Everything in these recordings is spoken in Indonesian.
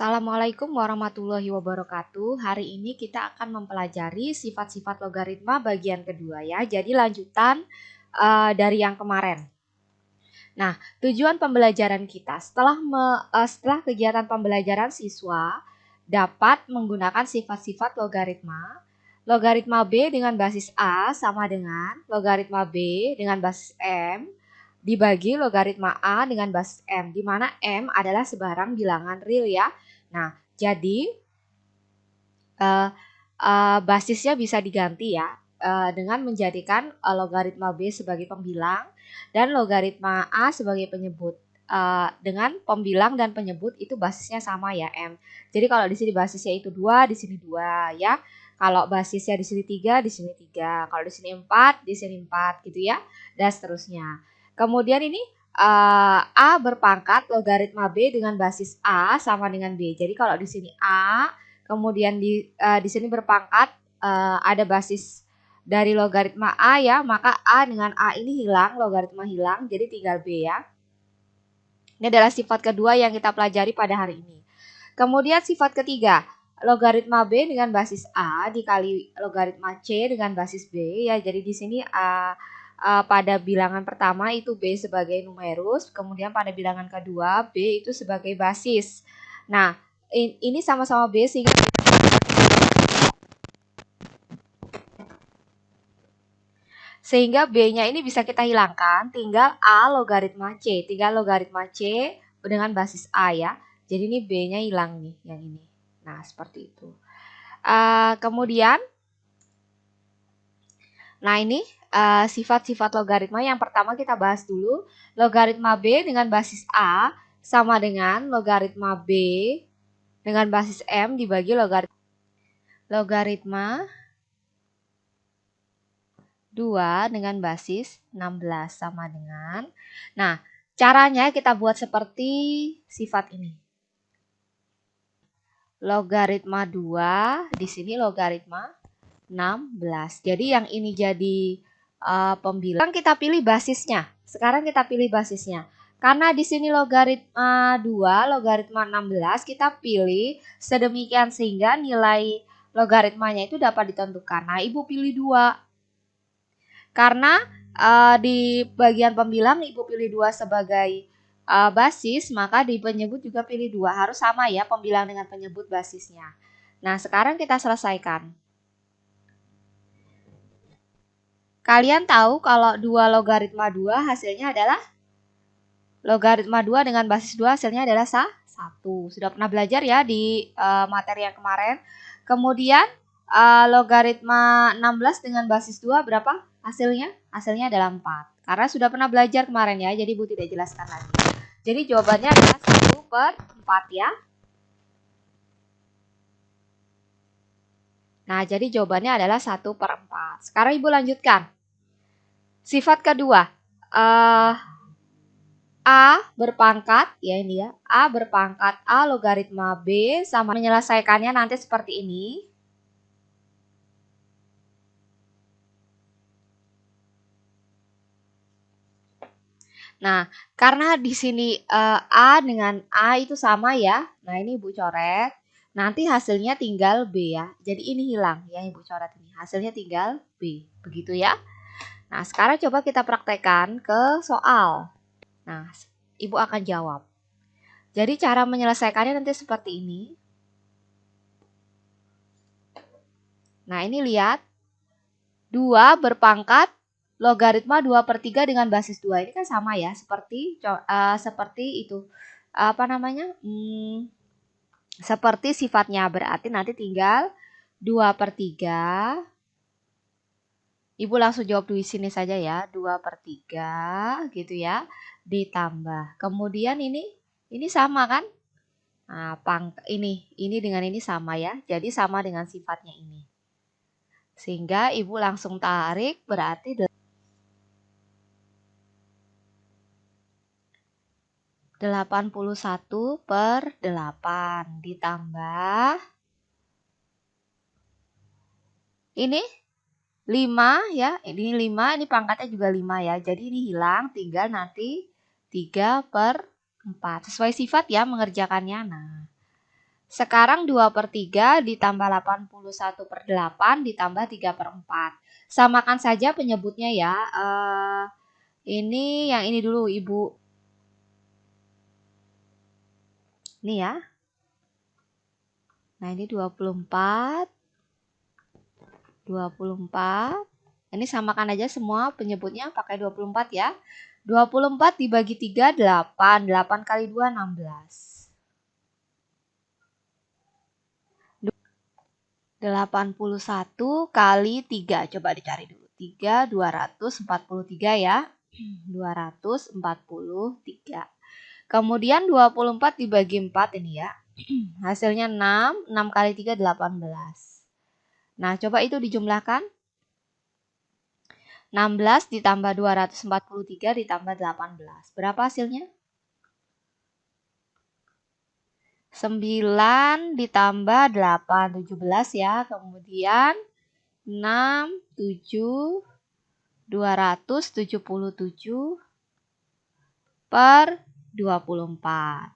Assalamualaikum warahmatullahi wabarakatuh. Hari ini kita akan mempelajari sifat-sifat logaritma bagian kedua ya. Jadi lanjutan dari yang kemarin. Nah, tujuan pembelajaran kita setelah kegiatan pembelajaran siswa dapat menggunakan sifat-sifat logaritma. Logaritma B dengan basis A sama dengan logaritma B dengan basis M dibagi logaritma A dengan basis M, di mana M adalah sebarang bilangan real ya. Nah, jadi basisnya bisa diganti ya dengan menjadikan logaritma B sebagai pembilang dan logaritma A sebagai penyebut. Dengan pembilang dan penyebut itu basisnya sama ya M. Jadi kalau di sini basisnya itu 2, di sini 2 ya. Kalau basisnya di sini 3, di sini 3. Kalau di sini 4, di sini 4 gitu ya. Dan seterusnya. Kemudian ini A berpangkat logaritma B dengan basis A sama dengan B. Jadi kalau di sini A, kemudian di sini berpangkat ada basis dari logaritma A ya, maka A dengan A ini hilang, logaritma hilang, jadi tinggal B ya. Ini adalah sifat kedua yang kita pelajari pada hari ini. Kemudian sifat ketiga, logaritma B dengan basis A dikali logaritma C dengan basis B ya. Jadi di sini pada bilangan pertama itu B sebagai numerus, kemudian pada bilangan kedua B itu sebagai basis. Nah, ini sama-sama B sehingga B-nya ini bisa kita hilangkan, tinggal A logaritma C. Tinggal logaritma C dengan basis A ya. Jadi ini B-nya hilang nih, yang ini. Nah, seperti itu. Kemudian, nah ini sifat-sifat logaritma. Yang pertama kita bahas dulu. Logaritma B dengan basis A sama dengan logaritma B dengan basis M dibagi logaritma 2 dengan basis 16 sama dengan. Nah, caranya kita buat seperti sifat ini. Logaritma 2, di sini logaritma 16. Jadi yang ini jadi pembilang, kita pilih basisnya. Sekarang kita pilih basisnya. Karena di sini logaritma 2, logaritma 16, kita pilih sedemikian sehingga nilai logaritmanya itu dapat ditentukan. Nah, Ibu pilih 2. Karena di bagian pembilang Ibu pilih 2 sebagai basis, maka di penyebut juga pilih 2. Harus sama ya pembilang dengan penyebut basisnya. Nah, sekarang kita selesaikan. Kalian tahu kalau 2 logaritma 2 hasilnya adalah logaritma 2 dengan basis 2 hasilnya adalah 1. Sudah pernah belajar ya di materi yang kemarin. Kemudian logaritma 16 dengan basis 2 berapa hasilnya? Hasilnya adalah 4. Karena sudah pernah belajar kemarin ya, jadi Ibu tidak jelaskan lagi. Jadi jawabannya adalah 1/4 ya. Nah, jadi jawabannya adalah 1/4. Sekarang Ibu lanjutkan. Sifat kedua, A berpangkat, ya ini ya, A berpangkat A logaritma B sama, menyelesaikannya nanti seperti ini. Nah, karena di sini A dengan A itu sama ya, nah ini Ibu coret, nanti hasilnya tinggal B ya. Jadi ini hilang ya, Ibu coret ini, hasilnya tinggal B, begitu ya. Nah, sekarang coba kita praktekkan ke soal. Nah, Ibu akan jawab. Jadi cara menyelesaikannya nanti seperti ini. Nah, ini lihat. 2 berpangkat logaritma 2/3 dengan basis 2. Ini kan sama ya, seperti itu. Apa namanya? Seperti sifatnya, berarti nanti tinggal 2/3. Ibu langsung jawab di sini saja ya, 2/3 gitu ya, ditambah. Kemudian ini sama kan? Nah, ini dengan ini sama ya, jadi sama dengan sifatnya ini. Sehingga Ibu langsung tarik, berarti 81/8 ditambah ini 5 ya, ini 5, ini pangkatnya juga 5 ya. Jadi ini hilang, tinggal nanti 3/4. Sesuai sifat ya mengerjakannya. Nah, Sekarang 2/3 ditambah 81/8 ditambah 3/4. Samakan saja penyebutnya ya. Ini yang ini dulu Ibu. Ini ya. Nah, ini 24. 24. Ini samakan aja semua penyebutnya pakai 24 ya. 24 dibagi 3, 8. 8 kali 2, 16. 81 kali 3. Coba dicari dulu. 3, 243 ya. 243. Kemudian 24 dibagi 4 ini ya. Hasilnya 6. 6 kali 3, 18. Nah, coba itu dijumlahkan. 16 ditambah 243 ditambah 18. Berapa hasilnya? 9 ditambah 8, 17 ya. Kemudian 6, 7, 277 per 24.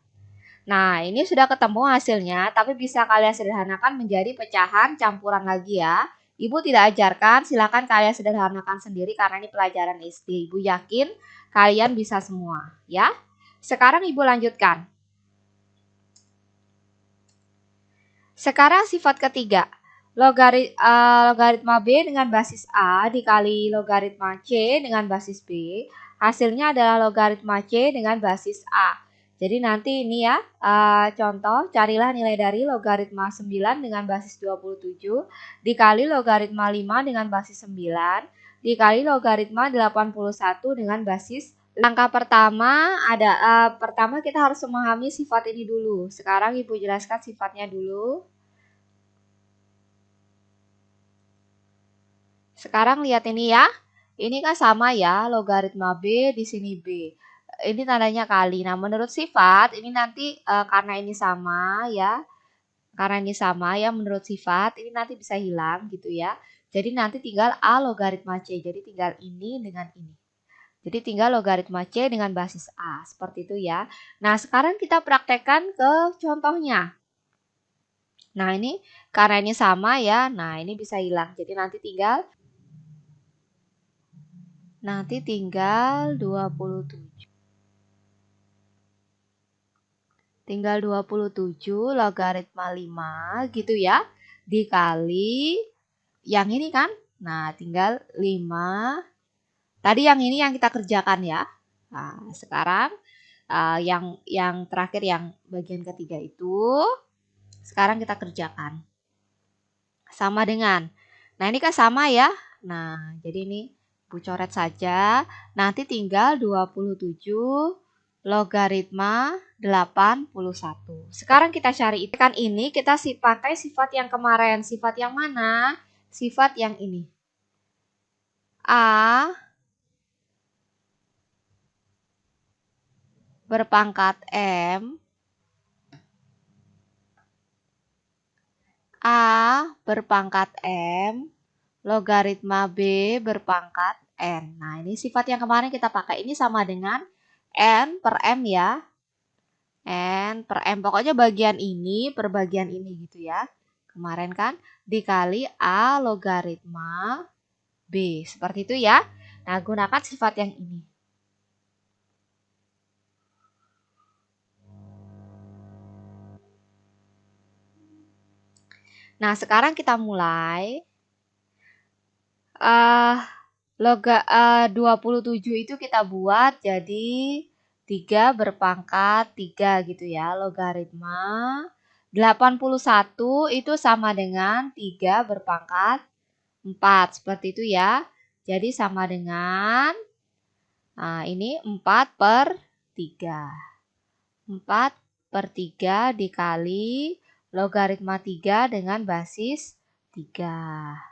Nah, ini sudah ketemu hasilnya, tapi bisa kalian sederhanakan menjadi pecahan campuran lagi ya. Ibu tidak ajarkan, silakan kalian sederhanakan sendiri karena ini pelajaran SD. Ibu yakin kalian bisa semua, ya. Sekarang Ibu lanjutkan. Sekarang sifat ketiga. Logaritma B dengan basis A dikali logaritma C dengan basis B. Hasilnya adalah logaritma C dengan basis A. Jadi nanti ini ya, contoh carilah nilai dari logaritma 9 dengan basis 27 dikali logaritma 5 dengan basis 9 dikali logaritma 81 dengan basis. Langkah pertama pertama kita harus memahami sifat ini dulu. Sekarang Ibu jelaskan sifatnya dulu. Sekarang lihat ini ya. Ini kan sama ya, logaritma B di sini B. Ini tandanya kali. Nah, menurut sifat ini nanti karena ini sama ya. Karena ini sama ya menurut sifat, ini nanti bisa hilang gitu ya. Jadi nanti tinggal A logaritma C. Jadi tinggal ini dengan ini. Jadi tinggal logaritma C dengan basis A. Seperti itu ya. Nah, sekarang kita praktekkan ke contohnya. Nah, ini karena ini sama ya. Nah, ini bisa hilang. Jadi nanti tinggal 27. Tinggal 27 logaritma 5 gitu ya. Dikali yang ini kan. Nah, tinggal 5. Tadi yang ini yang kita kerjakan ya. Nah, sekarang yang terakhir yang bagian ketiga itu sekarang kita kerjakan. Sama dengan. Nah, ini kan sama ya. Nah, jadi ini Bu coret saja. Nanti tinggal 27 logaritma 81. Sekarang kita cari kan ini kita pakai sifat yang kemarin. Sifat yang mana? Sifat yang ini. A berpangkat M. A berpangkat M. Logaritma B berpangkat N. Nah, ini sifat yang kemarin kita pakai. Ini sama dengan N per M ya. N per M. Pokoknya bagian ini per bagian ini gitu ya. Kemarin kan dikali A logaritma B. Seperti itu ya. Nah, gunakan sifat yang ini. Nah, sekarang kita mulai. 27 itu kita buat jadi 3 berpangkat 3 gitu ya. Logaritma 81 itu sama dengan 3 berpangkat 4. Seperti itu ya. Jadi sama dengan ini 4/3. 4/3 dikali logaritma 3 dengan basis 3.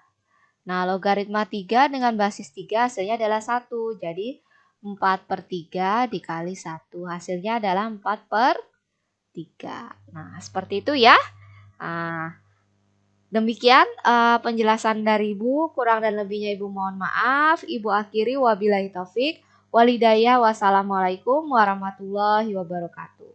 Nah, logaritma 3 dengan basis 3 hasilnya adalah 1. Jadi, 4/3 dikali 1. Hasilnya adalah 4/3. Nah, seperti itu ya. Demikian penjelasan dari Ibu. Kurang dan lebihnya Ibu mohon maaf. Ibu akhiri wabillahi taufik. Walhidayah. Wassalamualaikum warahmatullahi wabarakatuh.